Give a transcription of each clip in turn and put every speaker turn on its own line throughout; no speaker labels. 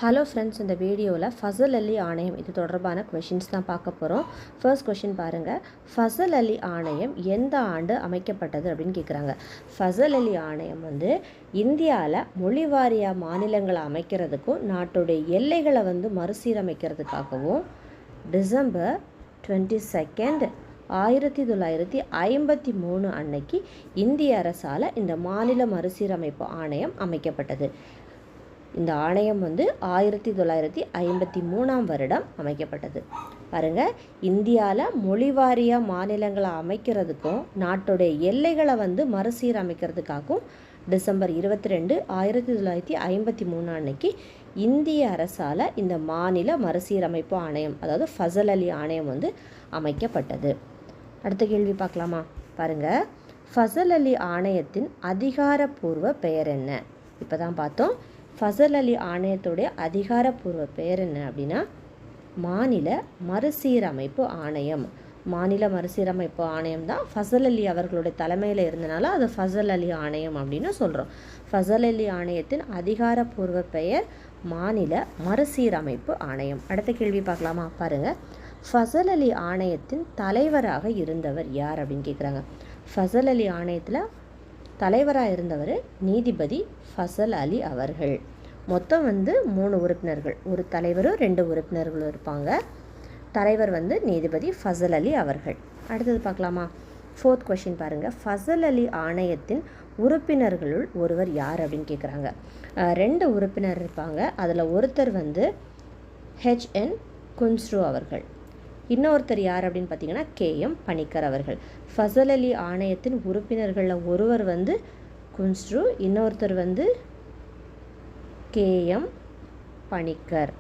Hello friends, இந்த வீடியோவில் ஃபசல் அலி ஆணையம் இது தொடர்பான கொஷின்ஸ் தான் பார்க்க போகிறோம். ஃபர்ஸ்ட் கொஷின் பாருங்கள். ஃபசல் அலி ஆணையம் எந்த ஆண்டு அமைக்கப்பட்டது அப்படின்னு கேட்குறாங்க. ஃபசல் அலி ஆணையம் இந்தியாவில் மொழிவாரியாக மாநிலங்களை அமைக்கிறதுக்கும் நாட்டுடைய எல்லைகளை மறுசீரமைக்கிறதுக்காகவும் டிசம்பர் 22 1953 அன்னைக்கு இந்திய அரசால் இந்த மாநில மறுசீரமைப்பு ஆணையம் அமைக்கப்பட்டது. இந்த ஆணையம் 1953 வருடம் அமைக்கப்பட்டது. பாருங்கள், இந்தியாவில் மொழிவாரியாக மாநிலங்களை அமைக்கிறதுக்கும் நாட்டுடைய எல்லைகளை மறுசீரமைக்கிறதுக்காகவும் டிசம்பர் 22 1953 அன்னைக்கு இந்திய அரசால் இந்த மாநில மறுசீரமைப்பு ஆணையம், அதாவது ஃபசல் அலி ஆணையம் அமைக்கப்பட்டது. அடுத்த கேள்வி பார்க்கலாமா? பாருங்கள், ஃபசல் அலி ஆணையத்தின் அதிகாரப்பூர்வ பெயர் என்ன? இப்போ தான் பார்த்தோம். ஃபசல் அலி ஆணையத்துடைய அதிகாரப்பூர்வ பெயர் என்ன அப்படின்னா மாநில மறுசீரமைப்பு ஆணையம். மாநில மறுசீரமைப்பு ஆணையம் தான் ஃபசல் அலி அவர்களுடைய தலைமையில் இருந்தனால அது ஃபசல் அலி ஆணையம் அப்படின்னு சொல்கிறோம். ஃபசல் அலி ஆணையத்தின் அதிகாரப்பூர்வ பெயர் மாநில மறுசீரமைப்பு ஆணையம். அடுத்த கேள்வி பார்க்கலாமா? பாருங்கள், ஃபசல் அலி ஆணையத்தின் தலைவராக இருந்தவர் யார் அப்படின்னு கேட்குறாங்க. ஃபசல் அலி ஆணையத்தில் தலைவராக இருந்தவர் நீதிபதி ஃபசல் அலி அவர்கள். மொத்தம் 3 உறுப்பினர்கள், ஒரு தலைவரும் 2 உறுப்பினர்களும் இருப்பாங்க. தலைவர் நீதிபதி ஃபசல் அலி அவர்கள். அடுத்தது பார்க்கலாமா? ஃபோர்த் கொஷின் பாருங்கள். ஃபசல் அலி ஆணையத்தின் உறுப்பினர்களுள் ஒருவர் யார் அப்படின்னு கேட்குறாங்க. 2 உறுப்பினர் இருப்பாங்க. அதில் ஒருத்தர் HN குன்ஸ்ரு அவர்கள். இன்னொருத்தர் யார் அப்படின்னு பார்த்தீங்கன்னா KM பணிக்கர் அவர்கள். ஃபசல் அலி ஆணையத்தின் உறுப்பினர்களில் ஒருவர் குன்ஸ்ரு, இன்னொருத்தர் KM Panikkar.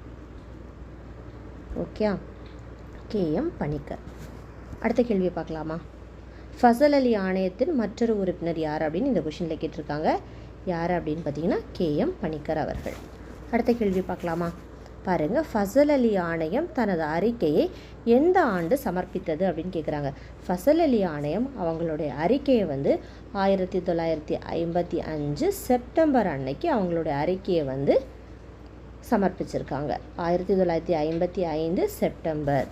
Okay, KM Panikkar. அடுத்த கேள்வியை பார்க்கலாமா? ஃபசல் அலி ஆணையத்தின் மற்றொரு உறுப்பினர் யார் அப்படின்னு இந்த கொஷினில் கேட்டிருக்காங்க. யார் அப்படின்னு பார்த்தீங்கன்னா KM பணிக்கர் அவர்கள். அடுத்த கேள்வி பார்க்கலாமா? பாருங்கள், ஃபசல் அலி ஆணையம் தனது அறிக்கையை எந்த ஆண்டு சமர்ப்பித்தது அப்படின்னு கேட்குறாங்க. ஃபசல் அலி ஆணையம் அவங்களுடைய அறிக்கையை 1955 செப்டம்பர் அன்னைக்கு அவங்களுடைய அறிக்கையை சமர்ப்பிச்சிருக்காங்க. 1955 செப்டம்பர்.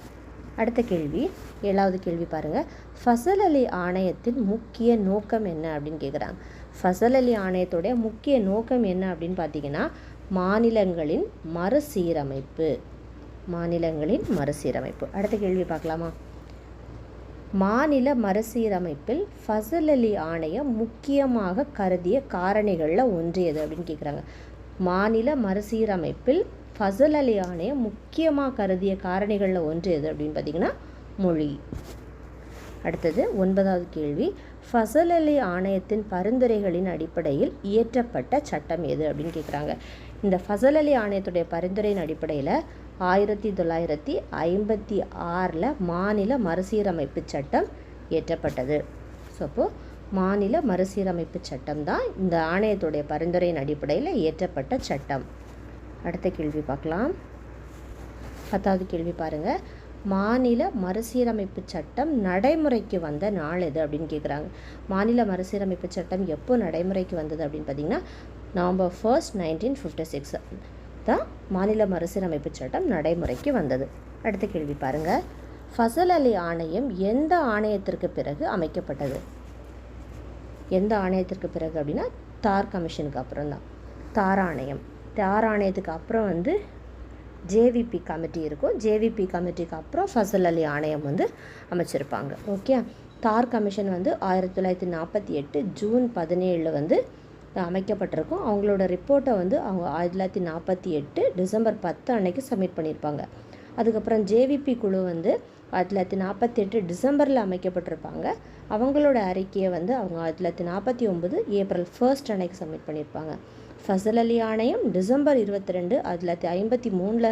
அடுத்த கேள்வி, 7வது கேள்வி பாருங்கள். ஃபசல் அலி ஆணையத்தின் முக்கிய நோக்கம் என்ன அப்படின்னு கேட்குறாங்க. ஃபசல் அலி ஆணையத்துடைய முக்கிய நோக்கம் என்ன அப்படின்னு பார்த்தீங்கன்னா மாநிலங்களின் மறுசீரமைப்பு. மாநிலங்களின் மறுசீரமைப்பு. அடுத்த கேள்வி பார்க்கலாமா? மாநில மறுசீரமைப்பில் ஃபசல் அலி ஆணையம் முக்கியமாக கருதிய காரணிகளில் ஒன்று எது அப்படின்னு கேட்குறாங்க. மாநில மறுசீரமைப்பில் ஃபசல் அலி ஆணையம் முக்கியமாக கருதிய காரணிகளில் ஒன்று எது அப்படின்னு பார்த்தீங்கன்னா மொழி. அடுத்தது 9வது கேள்வி. ஃபசல் அலி ஆணையத்தின் பரிந்துரைகளின் அடிப்படையில் இயற்றப்பட்ட சட்டம் எது அப்படின்னு கேட்குறாங்க. இந்த ஃபசல் அலி ஆணையத்துடைய பரிந்துரையின் அடிப்படையில் 1956 மாநில மறுசீரமைப்பு சட்டம் இயற்றப்பட்டது. ஸோ அப்போது மாநில மறுசீரமைப்பு சட்டம் தான் இந்த ஆணையத்துடைய பரிந்துரையின் அடிப்படையில் இயற்றப்பட்ட சட்டம். அடுத்த கேள்வி பார்க்கலாம். 10வது கேள்வி பாருங்கள். மாநில மறுசீரமைப்பு சட்டம் நடைமுறைக்கு வந்த நாள் எது அப்படின்னு கேட்குறாங்க. மாநில மறுசீரமைப்பு சட்டம் எப்போ நடைமுறைக்கு வந்தது அப்படின்னு பார்த்தீங்கன்னா நவம்பர் 1, 1956 தான் மாநில மறுசீரமைப்பு சட்டம் நடைமுறைக்கு வந்தது. அடுத்த கேள்வி பாருங்கள். ஃபசல் அலி ஆணையம் எந்த ஆணையத்திற்கு பிறகு அமைக்கப்பட்டது? எந்த ஆணையத்திற்கு பிறகு அப்படின்னா தார் கமிஷனுக்கு அப்புறம் தான். தார் ஆணையம். தார் ஆணையத்துக்கு அப்புறம் JVP கமிட்டி இருக்கும். JVP கமிட்டிக்கு அப்புறம் ஃபசல் அலி ஆணையம் அமைச்சிருப்பாங்க. ஓகே, தார் கமிஷன் 1948 ஜூன் 17 அமைக்கப்பட்டிருக்கும். அவங்களோட ரிப்போர்ட்டை அவங்க 1948 டிசம்பர் 10 அன்னைக்கு சப்மிட் பண்ணியிருப்பாங்க. அதுக்கப்புறம் JVP குழு 1948 டிசம்பரில் அமைக்கப்பட்டிருப்பாங்க. அவங்களோட அறிக்கையை அவங்க 1949 ஏப்ரல் 1 அன்னைக்கு சப்மிட் பண்ணியிருப்பாங்க. ஃபசல் அலி ஆணையம் டிசம்பர் 22 1953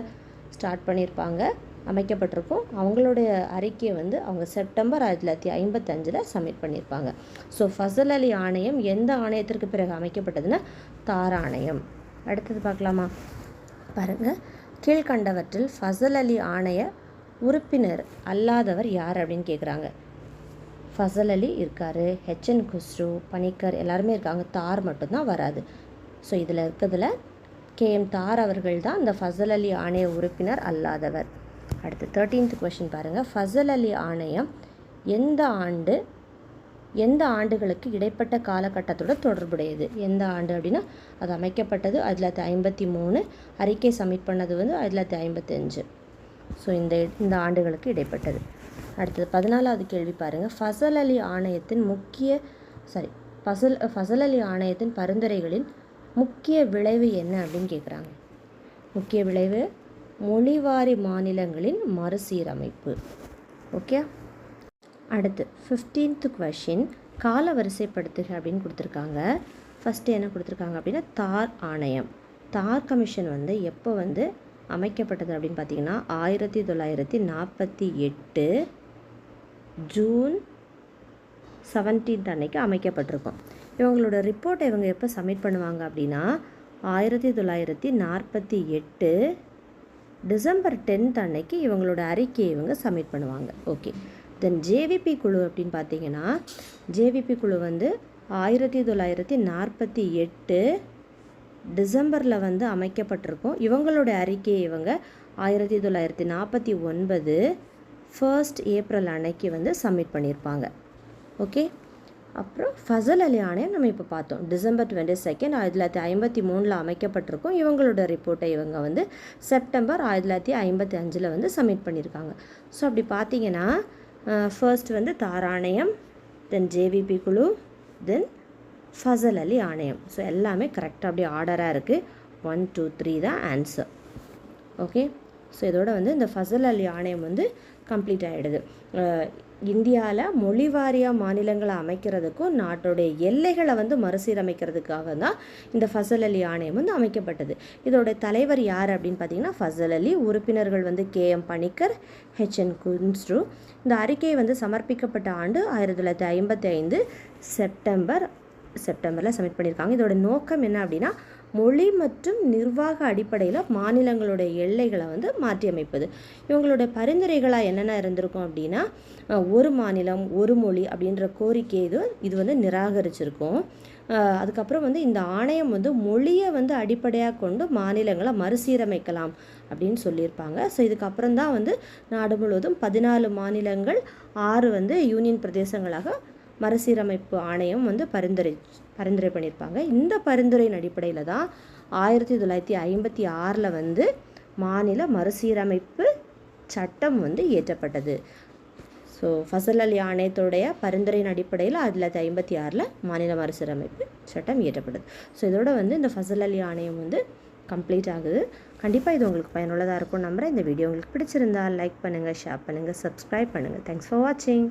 ஸ்டார்ட் பண்ணியிருப்பாங்க, அமைக்கப்பட்டிருக்கும். அவங்களுடைய அறிக்கையை அவங்க செப்டம்பர் 1955 சப்மிட் பண்ணியிருப்பாங்க. ஸோ ஃபசல் அலி ஆணையம் எந்த ஆணையத்திற்கு பிறகு அமைக்கப்பட்டதுன்னா தார் ஆணையம். அடுத்தது பார்க்கலாமா? பாருங்கள், கீழ்கண்டவற்றில் ஃபசல் அலி ஆணைய உறுப்பினர் அல்லாதவர் யார் அப்படின்னு கேட்குறாங்க. ஃபசல் அலி இருக்கார், HN குஸ்ரு, பணிக்கர் எல்லாருமே இருக்காங்க. தார் மட்டும்தான் வராது. ஸோ இதில் இருக்கிறதுல KM தார் அவர்கள் தான் இந்த ஃபசல் அலி ஆணைய உறுப்பினர் அல்லாதவர். அடுத்து 13th கொஷின் பாருங்கள். ஃபசல் அலி ஆணையம் எந்த ஆண்டுகளுக்கு இடைப்பட்ட காலகட்டத்தோடு தொடர்புடையது? எந்த ஆண்டு அப்படின்னா அது அமைக்கப்பட்டது 1953, அறிக்கை சப்மிட் பண்ணது வந்து 1955. ஸோ இந்த ஆண்டுகளுக்கு இடைப்பட்டது. அடுத்தது 14வது கேள்வி பாருங்கள். ஃபசல் அலி ஆணையத்தின் பரிந்துரைகளின் முக்கிய விளைவு என்ன அப்படின்னு கேட்குறாங்க. முக்கிய விளைவு மொழிவாரி மாநிலங்களின் மறுசீரமைப்பு. ஓகே. அடுத்து 15th கொஷின் கால வரிசைப்படுத்துக அப்படின்னு கொடுத்துருக்காங்க. ஃபஸ்ட்டு என்ன கொடுத்துருக்காங்க அப்படின்னா தார் ஆணையம். தார் கமிஷன் வந்து எப்போ வந்து அமைக்கப்பட்டது அப்படின்னு பார்த்தீங்கன்னா 1948 ஜூன் 17 அன்னைக்கு அமைக்கப்பட்டிருக்கும். இவங்களோட ரிப்போர்ட்டை இவங்க எப்போ சப்மிட் பண்ணுவாங்க அப்படின்னா 1948 டிசம்பர் 10 அன்னைக்கு இவங்களோட அறிக்கையை இவங்க சப்மிட் பண்ணுவாங்க. ஓகே. தென் ஜேவிபி குழு அப்படின்னு பார்த்தீங்கன்னா ஜேவிபி குழு வந்து 1948 டிசம்பரில் வந்து அமைக்கப்பட்டிருக்கும். இவங்களோட அறிக்கையை இவங்க 1949 1 ஏப்ரல் அன்னைக்கு வந்து சப்மிட் பண்ணியிருப்பாங்க. ஓகே. அப்புறம் ஃபசல் அலி ஆணையம் நம்ம இப்போ பார்த்தோம். டிசம்பர் 22 1953 அமைக்கப்பட்டிருக்கும். இவங்களோட ரிப்போர்ட்டை இவங்க வந்து செப்டம்பர் 1955 வந்து சப்மிட் பண்ணியிருக்காங்க. ஸோ அப்படி பார்த்தீங்கன்னா ஃபர்ஸ்ட் வந்து தார் ஆணையம், தென் ஜேவிபி குழு, தென் ஃபசல் அலி ஆணையம். ஸோ எல்லாமே கரெக்டாக அப்படியே ஆர்டராக இருக்குது. 1 2 3 தான் ஆன்சர். ஓகே. ஸோ இதோட வந்து இந்த ஃபசல் அலி ஆணையம் வந்து கம்ப்ளீட் ஆகிடுது. இந்தியாவில் மொழிவாரியாக மாநிலங்களை அமைக்கிறதுக்கும் நாட்டுடைய எல்லைகளை வந்து மறுசீரமைக்கிறதுக்காக தான் இந்த ஃபசல் அலி ஆணையம் வந்து அமைக்கப்பட்டது. இதோட தலைவர் யார் அப்படின்னு பார்த்தீங்கன்னா ஃபசல் அலி. உறுப்பினர்கள் வந்து KM பணிக்கர், HN குன்ஸ்ரு. இந்த அறிக்கை வந்து சமர்ப்பிக்கப்பட்ட ஆண்டு 1955 செப்டம்பரில் சப்மிட் பண்ணியிருக்காங்க. இதோட நோக்கம் என்ன அப்படின்னா மொழி மற்றும் நிர்வாக அடிப்படையில் மாநிலங்களுடைய எல்லைகளை வந்து மாற்றி அமைப்பது. இவங்களுடைய பரிந்துரைகளாக என்னென்ன இருந்திருக்கும் அப்படின்னா ஒரு மாநிலம் ஒரு மொழி அப்படின்ற கோரிக்கை இது வந்து நிராகரிச்சிருக்கும். அதுக்கப்புறம் வந்து இந்த ஆணையம் வந்து மொழியை வந்து அடிப்படையாக கொண்டு மாநிலங்களை மறுசீரமைக்கலாம் அப்படின்னு சொல்லியிருப்பாங்க. ஸோ இதுக்கப்புறம் தான் வந்து நாடு முழுவதும் 14 மாநிலங்கள் 6 வந்து யூனியன் பிரதேசங்களாக மறுசீரமைப்பு ஆணையம் வந்து பரிந்துரை பண்ணியிருப்பாங்க. இந்த பரிந்துரையின் அடிப்படையில் தான் 1956 வந்து மாநில மறுசீரமைப்பு சட்டம் வந்து இயற்றப்பட்டது. ஸோ ஃபசல் அலி ஆணையத்துடைய பரிந்துரையின் அடிப்படையில் 1956 மாநில மறுசீரமைப்பு சட்டம் இயற்றப்படுது. ஸோ இதோட வந்து இந்த ஃபசல் அலி ஆணையம் வந்து கம்ப்ளீட் ஆகுது. கண்டிப்பாக இது உங்களுக்கு பயனுள்ளதாக இருக்கும் நம்புகிறேன். இந்த வீடியோ உங்களுக்கு பிடிச்சிருந்தால் லைக் பண்ணுங்கள், ஷேர் பண்ணுங்கள், சப்ஸ்கிரைப் பண்ணுங்கள். தேங்க்ஸ் ஃபார் வாட்சிங்.